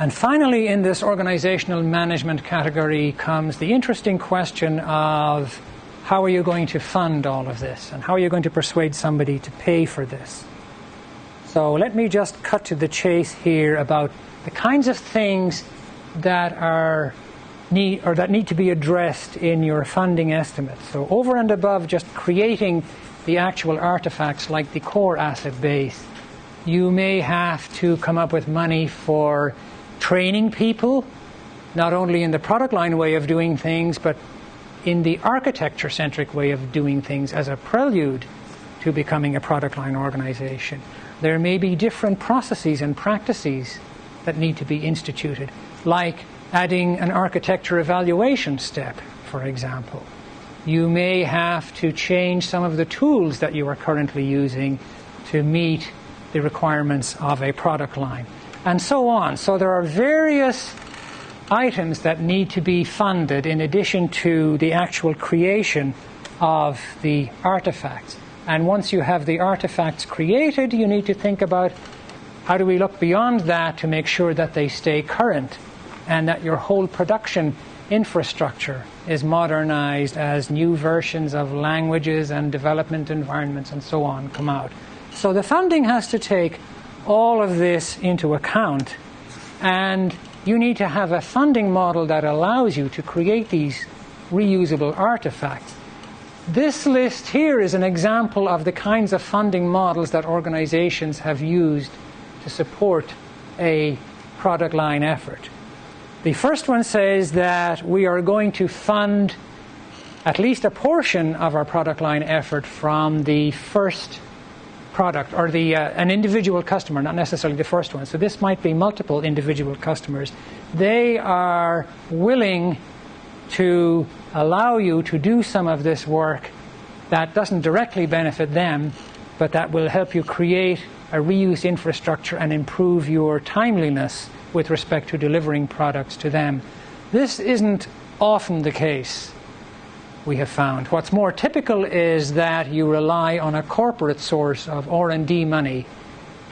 And finally, in this organizational management category comes the interesting question of how are you going to fund all of this, and how are you going to persuade somebody to pay for this? So let me just cut to the chase here about the kinds of things that need to be addressed in your funding estimates. So over and above just creating the actual artifacts like the core asset base, you may have to come up with money for training people, not only in the product line way of doing things, but in the architecture-centric way of doing things as a prelude to becoming a product line organization. There may be different processes and practices that need to be instituted, like adding an architecture evaluation step, for example. You may have to change some of the tools that you are currently using to meet the requirements of a product line, and so on. So there are various items that need to be funded in addition to the actual creation of the artifacts. And once you have the artifacts created, you need to think about how do we look beyond that to make sure that they stay current and that your whole production infrastructure is modernized as new versions of languages and development environments and so on come out. So the funding has to take all of this into account, and you need to have a funding model that allows you to create these reusable artifacts. This list here is an example of the kinds of funding models that organizations have used to support a product line effort. The first one says that we are going to fund at least a portion of our product line effort from the first product, or an individual customer, not necessarily the first one. So this might be multiple individual customers. They are willing to allow you to do some of this work that doesn't directly benefit them, but that will help you create a reuse infrastructure and improve your timeliness with respect to delivering products to them. This isn't often the case, we have found. What's more typical is that you rely on a corporate source of R&D money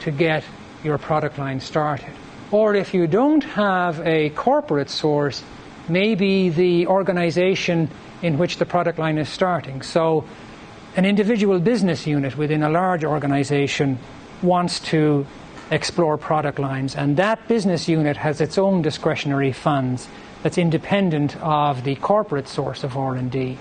to get your product line started. Or if you don't have a corporate source, maybe the organization in which the product line is starting. So an individual business unit within a large organization wants to explore product lines, and that business unit has its own discretionary funds that's independent of the corporate source of R&D.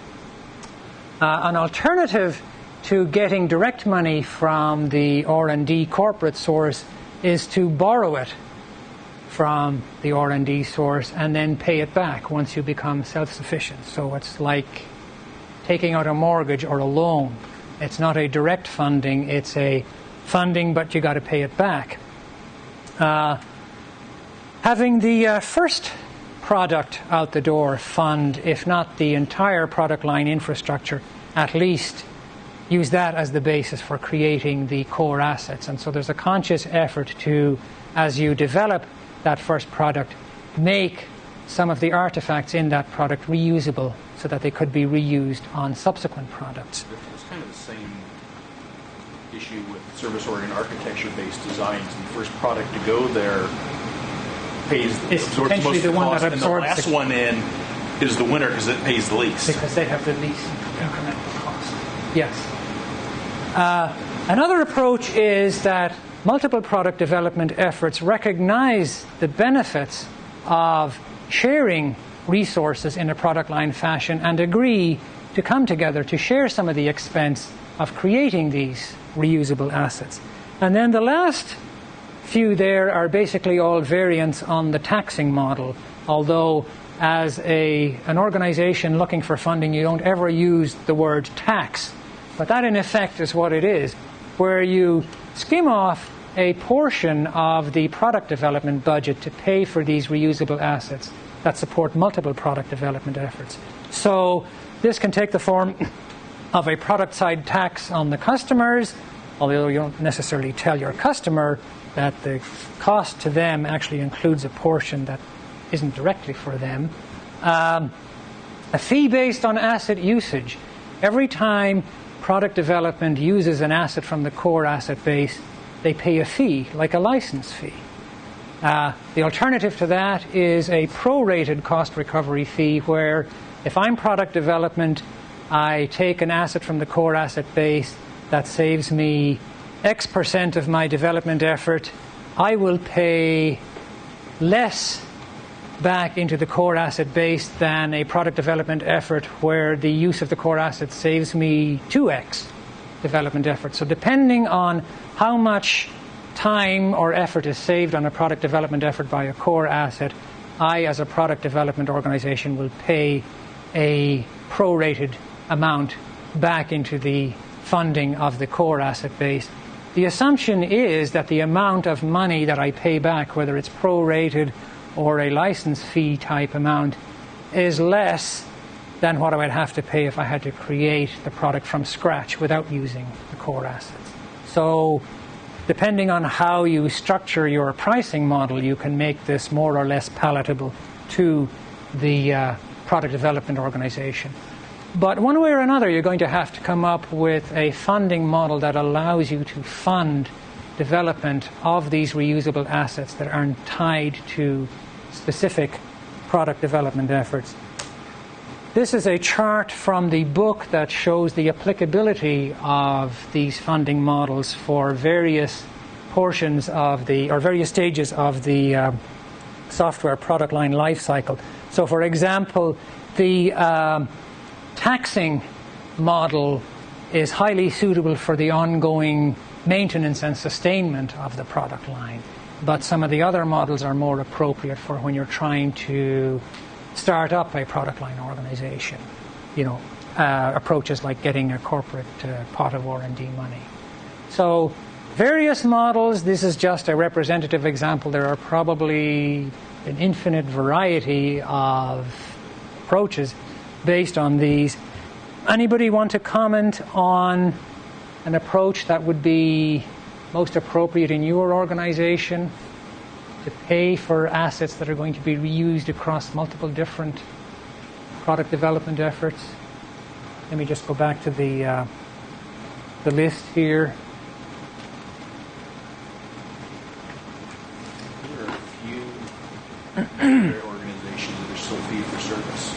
An alternative to getting direct money from the R&D corporate source is to borrow it from the R&D source and then pay it back once you become self-sufficient. So it's like taking out a mortgage or a loan. It's not a direct funding, it's a funding, but you got to pay it back. Having the first product out the door fund, if not the entire product line infrastructure, at least use that as the basis for creating the core assets. And so there's a conscious effort to, as you develop that first product, make some of the artifacts in that product reusable so that they could be reused on subsequent products. It's kind of the same issue with service-oriented architecture-based designs. The first product to go there it's potentially the one that absorbs, and the last one in is the winner because it pays the least. Because they have the least incremental cost. Yes. Another approach is that multiple product development efforts recognize the benefits of sharing resources in a product line fashion and agree to come together to share some of the expense of creating these reusable assets. And then the last few there are basically all variants on the taxing model, although as an organization looking for funding, you don't ever use the word tax. But that in effect is what it is, where you skim off a portion of the product development budget to pay for these reusable assets that support multiple product development efforts. So this can take the form of a product side tax on the customers, although you don't necessarily tell your customer that the cost to them actually includes a portion that isn't directly for them. A fee based on asset usage. Every time product development uses an asset from the core asset base, they pay a fee, like a license fee. The alternative to that is a prorated cost recovery fee, where if I'm product development, I take an asset from the core asset base that saves me X percent of my development effort. I will pay less back into the core asset base than a product development effort where the use of the core asset saves me 2x development effort. So depending on how much time or effort is saved on a product development effort by a core asset, I, as a product development organization, will pay a prorated amount back into the funding of the core asset base. The assumption is that the amount of money that I pay back, whether it's prorated or a license fee type amount, is less than what I would have to pay if I had to create the product from scratch without using the core assets. So depending on how you structure your pricing model, you can make this more or less palatable to the product development organization. But one way or another, you're going to have to come up with a funding model that allows you to fund development of these reusable assets that aren't tied to specific product development efforts. This is a chart from the book that shows the applicability of these funding models for various portions of the, or various stages of the software product line life cycle. So for example, the taxing model is highly suitable for the ongoing maintenance and sustainment of the product line, but some of the other models are more appropriate for when you're trying to start up a product line organization. Approaches like getting a corporate pot of R&D money. So various models. This is just a representative example. There are probably an infinite variety of approaches based on these. Anybody want to comment on an approach that would be most appropriate in your organization to pay for assets that are going to be reused across multiple different product development efforts? Let me just go back to the list here. There are a few organizations that are still fee for service.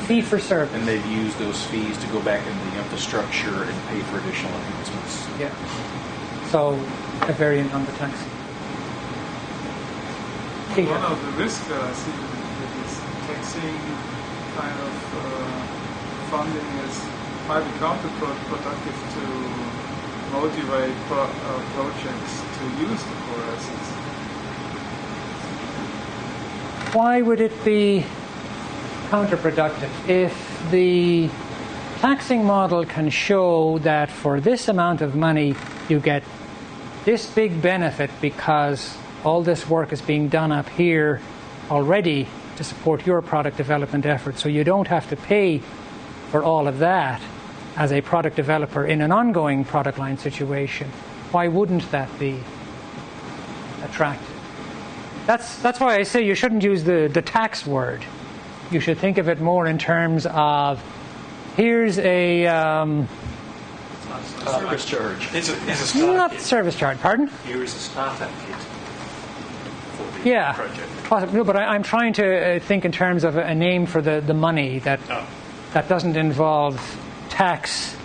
Fee for service. And they've used those fees to go back into the infrastructure and pay for additional enhancements. Yeah. So a variant on the tax. One of the risks that I see with this taxing kind of funding is might be counterproductive to motivate projects to use the core assets. Why would it be counterproductive? If the taxing model can show that for this amount of money you get this big benefit because all this work is being done up here already to support your product development effort, so you don't have to pay for all of that as a product developer in an ongoing product line situation, why wouldn't that be attractive? That's why I say you shouldn't use the tax word. You should think of it more in terms of, here's a service charge. It's a startup not kit. service charge. Pardon? Here is a startup kit for the Yeah, project. possibly. No, but I'm trying to think in terms of a name for the money that doesn't involve tax.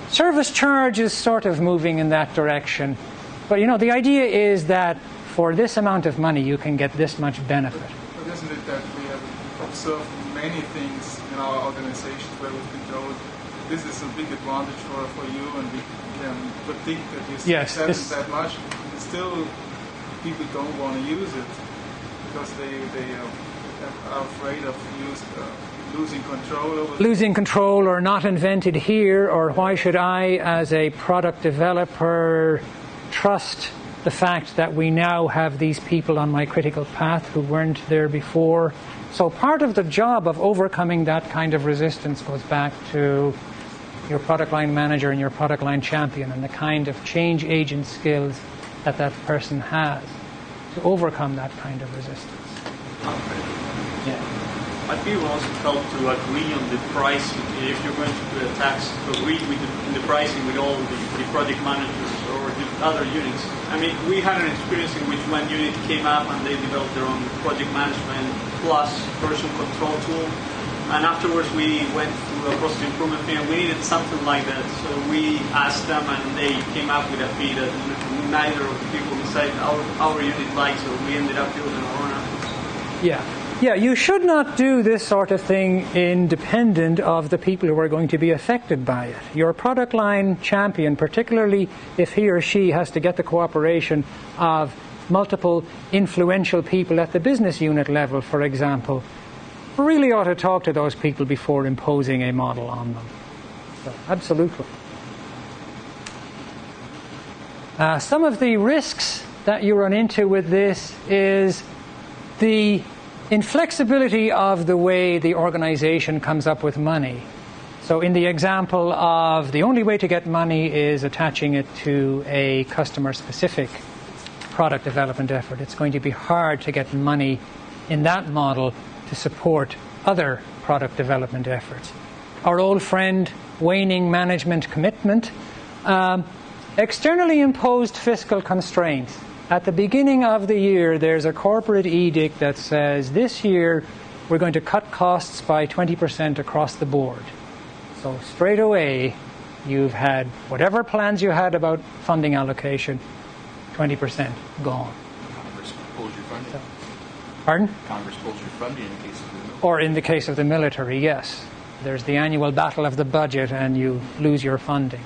Service charge is sort of moving in that direction, but the idea is that for this amount of money you can get this much benefit. But isn't it that we have observed many things in our organizations where we've been told this is a big advantage for you and we can predict that you save that much, and still people don't want to use it because they are afraid of losing control or not invented here, or why should I as a product developer trust the fact that we now have these people on my critical path who weren't there before. So part of the job of overcoming that kind of resistance goes back to your product line manager and your product line champion and the kind of change agent skills that person has to overcome that kind of resistance. Yeah. Might be also help to agree on the price if you're going to do a tax, to agree with the pricing with all the project managers or the other units. I mean, we had an experience in which one unit came up and they developed their own project management plus version control tool. And afterwards we went through a process improvement thing and we needed something like that. So we asked them and they came up with a fee that neither of the people inside our unit liked, so we ended up building our own afterwards. Yeah, you should not do this sort of thing independent of the people who are going to be affected by it. Your product line champion, particularly if he or she has to get the cooperation of multiple influential people at the business unit level, for example, really ought to talk to those people before imposing a model on them. So, absolutely. Some of the risks that you run into with this is the inflexibility of the way the organization comes up with money. So in the example of the only way to get money is attaching it to a customer-specific product development effort, it's going to be hard to get money in that model to support other product development efforts. Our old friend, waning management commitment, externally imposed fiscal constraints. At the beginning of the year, there's a corporate edict that says this year we're going to cut costs by 20% across the board. So straight away, you've had whatever plans you had about funding allocation, 20% gone. Congress pulls your funding. Pardon? Congress pulls your funding in the case of the military. Or in the case of the military, yes. There's the annual battle of the budget and you lose your funding.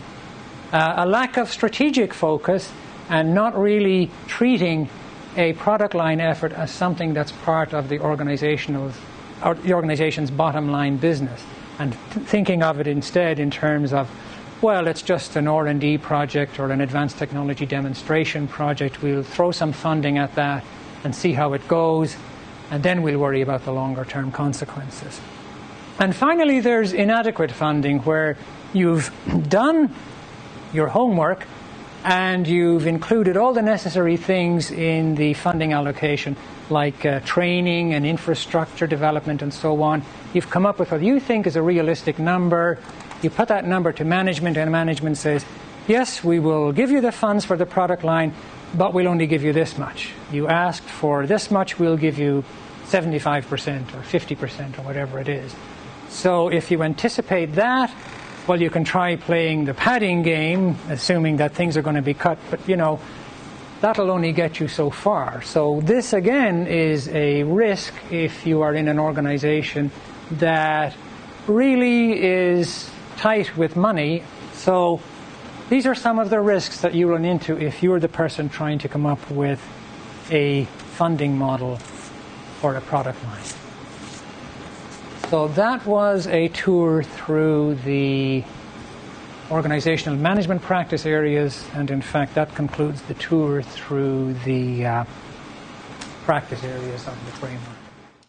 A lack of strategic focus and not really treating a product line effort as something that's part of the organization's bottom line business, and thinking of it instead in terms of, well, it's just an R&D project or an advanced technology demonstration project. We'll throw some funding at that and see how it goes, and then we'll worry about the longer term consequences. And finally, there's inadequate funding where you've done your homework and you've included all the necessary things in the funding allocation, like training and infrastructure development and so on. You've come up with what you think is a realistic number. You put that number to management, and management says, yes, we will give you the funds for the product line, but we'll only give you this much. You asked for this much, we'll give you 75% or 50% or whatever it is. So if you anticipate that, well, you can try playing the padding game, assuming that things are going to be cut, but, that'll only get you so far. So this, again, is a risk if you are in an organization that really is tight with money. So these are some of the risks that you run into if you're the person trying to come up with a funding model for a product line. So that was a tour through the organizational management practice areas, and in fact that concludes the tour through the practice areas of the framework.